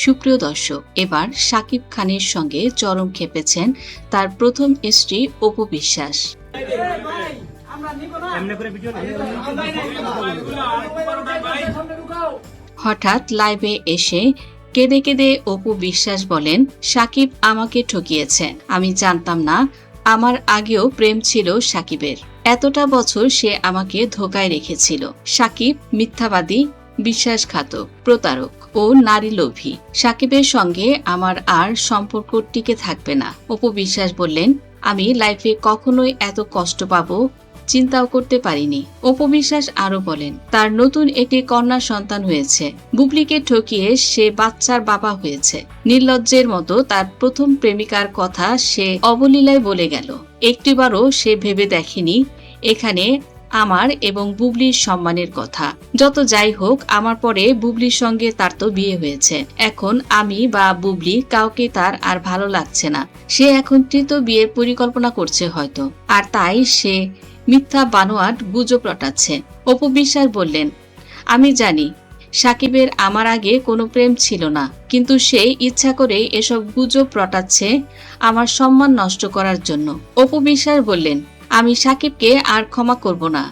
সুপ্রিয় দর্শক, এবার শাকিব খানের সঙ্গে চরম খেপেছেন তার প্রথম স্ত্রী অপু বিশ্বাস। হঠাৎ লাইভে এসে কেঁদে কেঁদে অপু বিশ্বাস বলেন, শাকিব আমাকে ঠকিয়েছে। আমি জানতাম না আমার আগেও প্রেম ছিল শাকিবের। এতটা বছর সে আমাকে ধোকায় রেখেছিল। শাকিব মিথ্যাবাদী, বিশ্বাসঘাতক, প্রতারক ও নারী লোভী। শাকিবের সঙ্গে আমার আর সম্পর্ক টিকে থাকবে না। অপু বিশ্বাস বললেন, আমি লাইফে কখনোই এত কষ্ট পাবো চিন্তাও করতে পারিনি। অপু বিশ্বাস আরো বলেন, তার নতুন একটি কন্যা সন্তান হয়েছে। বুবলিকে ঠকিয়ে সে বাচ্চার বাবা হয়েছে। নির্লজ্জের মতো তার প্রথম প্রেমিকার কথা সে অবলীলায় বলে গেল। একটিবারও সে ভেবে দেখেনি এখানে আমার এবং বুবলির সম্মানের কথা। যত যাই হোক, আমার পরে বুবলির সঙ্গে তার তো বিয়ে হয়েছে। এখন আমি বা বুবলি কাউকে তার আর ভালো লাগছে না। সে এখন তৃতীয় বিয়ের পরিকল্পনা করছে হয়তো, আর তাই সে মিথ্যা বানোয়াট গুজব রটাচ্ছে। অপু বিশ্বাস বললেন, আমি জানি শাকিবের আমার আগে কোনো প্রেম ছিল না, কিন্তু সে ইচ্ছা করে এসব গুজব রটাচ্ছে আমার সম্মান নষ্ট করার জন্য। অপু বিশ্বাস বললেন, আমি শাকিবকে আর ক্ষমা করব না।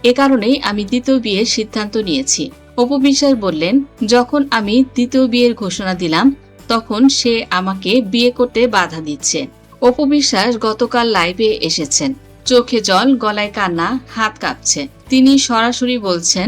এ কারণেই আমি দ্বিতীয় বিয়ের সিদ্ধান্ত নিয়েছি। অপু বিশ্বাস বললেন, যখন আমি দ্বিতীয় বিয়ের ঘোষণা দিলাম তখন সে আমাকে বিয়ে করতে বাধা দিচ্ছে। অপু বিশ্বাস গতকাল লাইভে এসেছেন। চোখে জল, গলায় কান্না, হাত কাঁপছে। তিনি সরাসরি বলছেন,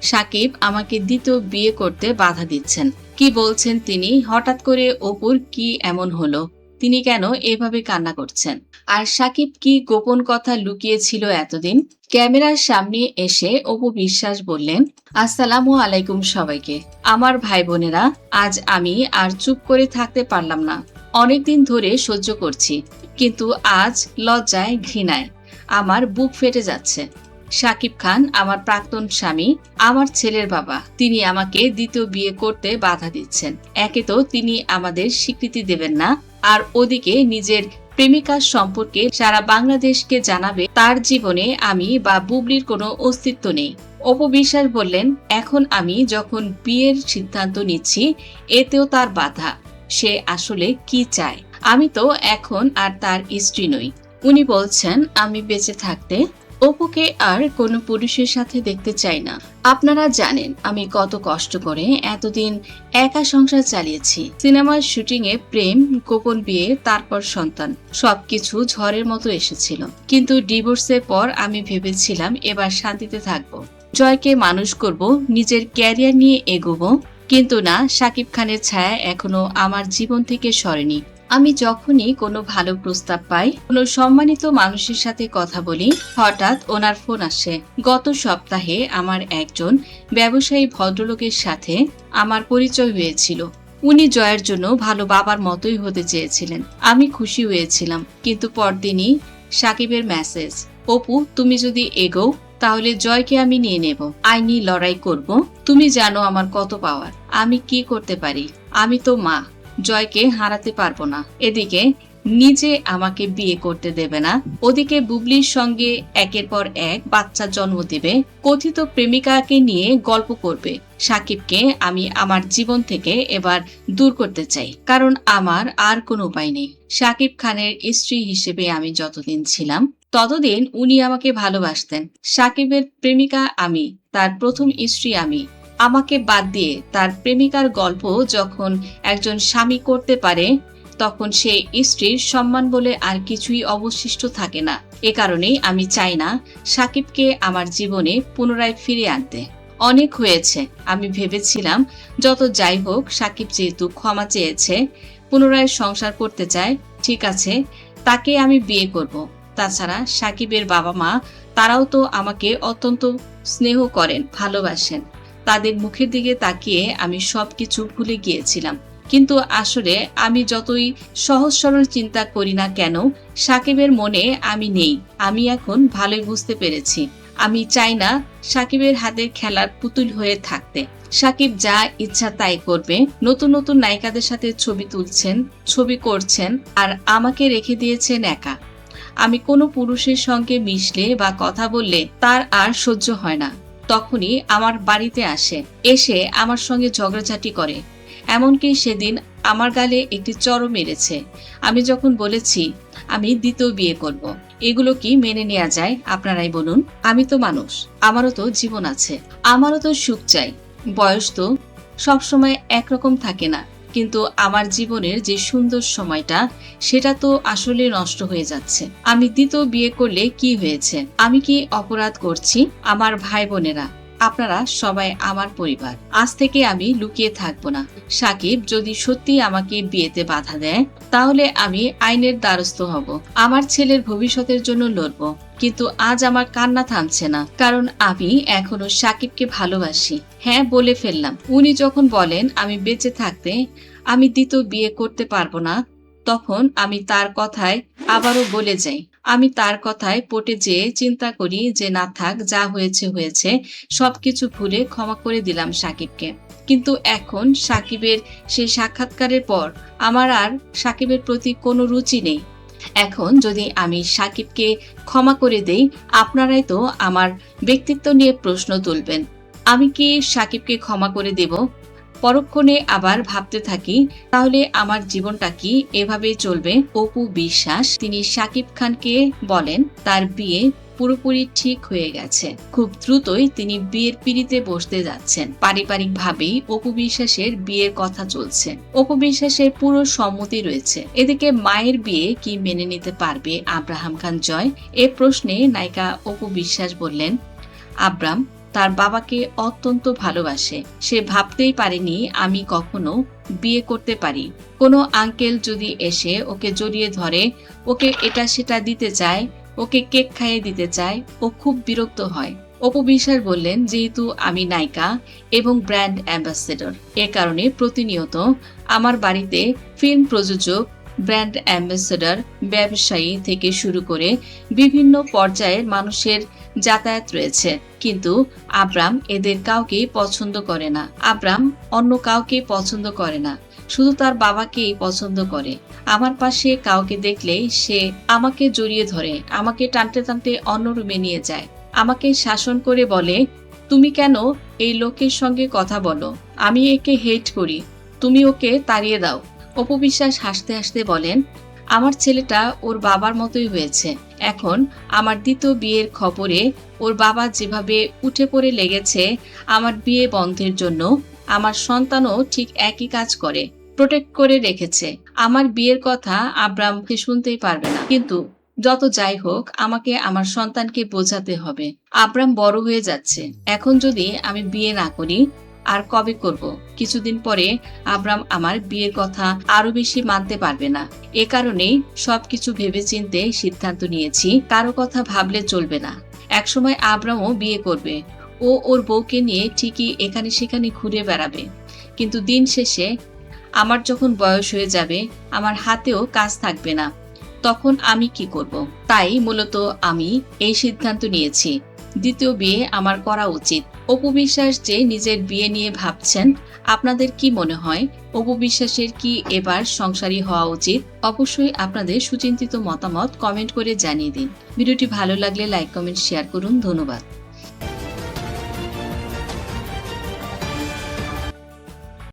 শাকিব আমাকে দ্বিতীয় বিয়ে করতে বাধা দিচ্ছেন। কি বলছেন তিনি? হঠাৎ করে অপুর কি এমন হলো? তিনি কেন এভাবে কান্না করছেন? আর শাকিব কি গোপন কথা লুকিয়েছিল এতদিন? ক্যামেরার সামনে এসে অপু বিশ্বাস বললেন, আসসালামু আলাইকুম সবাইকে। আমার ভাই বোনেরা, আজ আমি আর চুপ করে থাকতে পারলাম না। অনেকদিন ধরে সহ্য করছি, কিন্তু আজ লজ্জায়, ঘৃণায় আমার বুক ফেটে যাচ্ছে। শাকিব খান আমার প্রাক্তন স্বামী, আমার ছেলের বাবা। তিনি আমাকে দ্বিতীয় বিয়ে করতে বাধা দিচ্ছেন। একে তো তিনি আমাদের স্বীকৃতি দেবেন না, আর ওদিকে নিজের প্রেমিকার সম্পর্কে সারা বাংলাদেশকে জানাবে তার জীবনে আমি বা বুবলির কোনো অস্তিত্ব নেই। অপু বিশ্বাস বললেন, এখন আমি যখন বিয়ের সিদ্ধান্ত নিচ্ছি এতেও তার বাধা। সে আসলে কি চায়? আমি তো এখন আর তার স্ত্রী নই। উনি বলছেন আমি বেঁচে থাকতে অপুকে আর কোনো পুরুষের সাথে দেখতে চাই না। আপনারা জানেন আমি কত কষ্ট করে এতদিন একা সংসার চালিয়েছি। সিনেমার শুটিং এ প্রেম, গোপন বিয়ে, তারপর সন্তান, সবকিছু ঝড়ের মতো এসেছিল। কিন্তু ডিভোর্সের পর আমি ভেবেছিলাম এবার শান্তিতে থাকবো, জয়কে মানুষ করব, নিজের ক্যারিয়ার নিয়ে এগোবো। কিন্তু না, শাকিব খানের ছায়া এখনো আমার জীবন থেকে সরেনি। আমি যখনই কোনো ভালো প্রস্তাব পাই, কোনো সম্মানিত মানুষের সাথে কথা বলি, হঠাৎ ওনার ফোন আসে। গত সপ্তাহে আমার একজন ব্যবসায়ী ভদ্রলোকের সাথে আমার পরিচয় হয়েছিল। উনি জয়ের জন্য ভালো বাবার মতোই হতে চেয়েছিলেন। আমি খুশি হয়েছিলাম, কিন্তু পরদিনই সাকিবের মেসেজ, অপু তুমি যদি এগোও তাহলে জয়কে আমি নিয়ে নেব, আইনি লড়াই করব। তুমি জানো আমার কত পাওয়ার, আমি কি করতে পারি। আমি তো মা, জয়কে হারাতে পারবো না। এদিকে নিজে আমাকে বিয়ে করতে দেবে না, ওদিকে বুবলির সঙ্গে একের পর এক বাচ্চা জন্ম দেবে, কথিত প্রেমিকাকে নিয়ে গল্প করবে। সাকিবকে আমি আমার জীবন থেকে এবার দূর করতে চাই, কারণ আমার আর কোনো উপায় নেই। সাকিব খানের স্ত্রী হিসেবে আমি যতদিন ছিলাম ততদিন উনি আমাকে ভালোবাসতেন। সাকিবের প্রেমিকা আমি, তার প্রথম স্ত্রী আমি। আমাকে বাদ দিয়ে তার প্রেমিকার গল্প যখন একজন স্বামী করতে পারে, তখন সে স্ত্রীর সম্মান বলে আর কিছুই অবশিষ্ট থাকে না। এ কারণেই আমি চাই না সাকিবকে আমার জীবনে পুনরায় ফিরিয়ে আনতে। অনেক হয়েছে। আমি ভেবেছিলাম যত যাই হোক, সাকিব যেহেতু ক্ষমা চেয়েছে, পুনরায় সংসার করতে চায়, ঠিক আছে, তাকে আমি বিয়ে করব। তাছাড়া সাকিবের বাবা মা, তারাও তো আমাকে অত্যন্ত স্নেহ করেন, ভালোবাসেন। তাদের মুখের দিকে তাকিয়ে আমি সবকিছু ভুলে গিয়েছিলাম। কিন্তু আসলে আমি যতই সহজ সরল চিন্তা করি না কেন, সাকিবের মনে আমি নেই। আমি এখন ভালোই বুঝতে পেরেছি। আমি চাই না সাকিবের হাতে খেলার পুতুল হয়ে থাকতে। সাকিব যা ইচ্ছা তাই করবে। নতুন নতুন নায়িকাদের সাথে ছবি তুলছেন, ছবি করছেন, আর আমাকে রেখে দিয়েছেন একা। আমি কোনো পুরুষের সঙ্গে মিশলে বা কথা বললে তার আর সহ্য হয় না। তখনই আমার বাড়িতে আসে, এসে আমার সঙ্গে ঝগড়াঝাটি করে। এমনকি সেদিন আমার গালে একটি চড়ও মেরেছে। আমি যখন বলেছি আমি দ্বিতীয় বিয়ে করব, এগুলো কি মেনে নেওয়া যায়? আপনারাই বলুন। আমি তো মানুষ, আমারও তো জীবন আছে, আমারও তো সুখ চাই। বয়স তো সবসময় একরকম থাকে না, কিন্তু আমার জীবনের যে সুন্দর সময়টা সেটা তো আসলে নষ্ট হয়ে যাচ্ছে। আমি দ্বিতীয় বিয়ে করলে কি হয়েছে? আমি কি অপরাধ করছি? আমার ভাই বোনেরা, আপনারা সবাই আমার পরিবার। আজ থেকে আমি লুকিয়ে থাকবো না। সাকিব যদি সত্যি আমাকে বিয়েতে বাধা দেয়, তাহলে আমি আইনের দ্বারস্থ হব, আমার ছেলের ভবিষ্যতের জন্য লড়বো। কিন্তু আজ আমার কান্না থামছে না, কারণ আমি এখনো সাকিবকে ভালোবাসি। হ্যাঁ, বলে ফেললাম। উনি যখন বলেন আমি বেঁচে থাকতে আমি দ্বিতীয় বিয়ে করতে পারবো না, তখন আমি তার কথায় আবারও বলে যাই। আমি তার কথায় পটে যেয়ে চিন্তা করি যে না থাক, যা হয়েছে হয়েছে, সবকিছু ভুলে ক্ষমা করে দিলাম সাকিবকে। কিন্তু এখন সাকিবের সেই সাক্ষাৎকারের পর আমার আর সাকিবের প্রতি কোনো রুচি নেই। এখন যদি আমি সাকিবকে ক্ষমা করে দেই, আপনারাই তো আমার ব্যক্তিত্ব নিয়ে প্রশ্ন তুলবেন। আমি কি সাকিবকে ক্ষমা করে দেব? পরক্ষণে আবার ভাবতে থাকি, তাহলে আমার জীবনটা কি এভাবেই চলবে? অপু বিশ্বাস তিনি সাকিব খানকে বলেন তার বিয়ে পুরোপুরি ঠিক হয়ে গেছে। খুব দ্রুতই তিনি বিয়ের পিঁড়িতে বসতে যাচ্ছেন। পারিবারিকভাবেই অপু বিশ্বাসের বিয়ের কথা চলছে। অপু বিশ্বাসের পুরো সম্মতি রয়েছে। এদিকে মায়ের বিয়ে কি মেনে নিতে পারবে আব্রাহাম খান জয়? এ প্রশ্নে নায়িকা অপু বিশ্বাস বললেন, আব্রাম তার বাবাকে অত্যন্ত ভালোবাসে। সে ভাবতেই পারেনি আমি কখনো বিয়ে করতে পারি। কোনো আঙ্কেল যদি এসে ওকে জড়িয়ে ধরে, ওকে এটা সেটা দিতে চায়, ওকে কেক খাইয়ে দিতে চায়, ও খুব বিরক্ত হয়। অপু বিশ্বাস বললেন, যেহেতু আমি নায়িকা এবং ব্র্যান্ড অ্যাম্বাসেডর, এ কারণে প্রতিনিয়ত আমার বাড়িতে ফিল্ম প্রযোজক, ব্র্যান্ড অ্যাম্বাসেডর, ব্যবসায়ী থেকে শুরু করে বিভিন্ন পর্যায়ের মানুষের যাতায়াত রয়েছে। কিন্তু আব্রাম এদের কাউকেই পছন্দ করে না। আব্রাম অন্য কাউকে পছন্দ করে না, শুধু তার বাবাকেই পছন্দ করে। আমার পাশে কাউকে দেখলেই সে আমাকে জড়িয়ে ধরে, আমাকে টানতে টানতে অন্য রুমে নিয়ে যায়, আমাকে শাসন করে বলে, তুমি কেন এই লোকের সঙ্গে কথা বলো? আমি একে হেট করি, তুমি ওকে তাড়িয়ে দাও। অপু বিশ্বাস হাসতে হাসতে বলেন, আমার ছেলেটা ওর বাবার মতোই হয়েছে। এখন আমার দ্বিতীয় বিয়ের খবরে ওর বাবা যেভাবে উঠে পড়ে লেগেছে আমার বিয়ে বন্ধের জন্য, আমার সন্তানও ঠিক একই কাজ করে, প্রোটেক্ট করে রেখেছে। আমার বিয়ের কথা আব্রামকে শুনতেই পারবে না। কিন্তু যত যাই হোক, আমাকে আমার সন্তানকে বোঝাতে হবে। আব্রাম বড় হয়ে যাচ্ছে। এখন যদি আমি বিয়ে না করি, আর কবে করব? কিছুদিন পরে আব্রাম আমার বিয়ের কথা আরো বেশি মানতে পারবে না। এ কারণেই সবকিছু ভেবেচিন্তে সিদ্ধান্ত নিয়েছি, কারো কথা ভাবলে চলবে না। একসময় আব্রামও বিয়ে করবে, ও ওর বউকে নিয়ে ঠিকই এখানে সেখানে ঘুরে বেড়াবে। কিন্তু দিন শেষে আমার যখন বয়স হয়ে যাবে, আমার হাতেও কাজ থাকবে না, তখন আমি কি করব? তাই মূলত আমি এই সিদ্ধান্ত নিয়েছি, দ্বিতীয় বিয়ে আমার করা উচিত। অপু বিশ্বাস যে নিজের বিয়ে নিয়ে ভাবছেন, আপনাদের কি মনে হয়? অপু বিশ্বাসের কি এবার সংসারী হওয়া উচিত? অবশ্যই আপনাদের সুচিন্তিত মতামত কমেন্ট করে জানিয়ে দিন। ভিডিওটি ভালো লাগলে লাইক, কমেন্ট, শেয়ার করুন। ধন্যবাদ।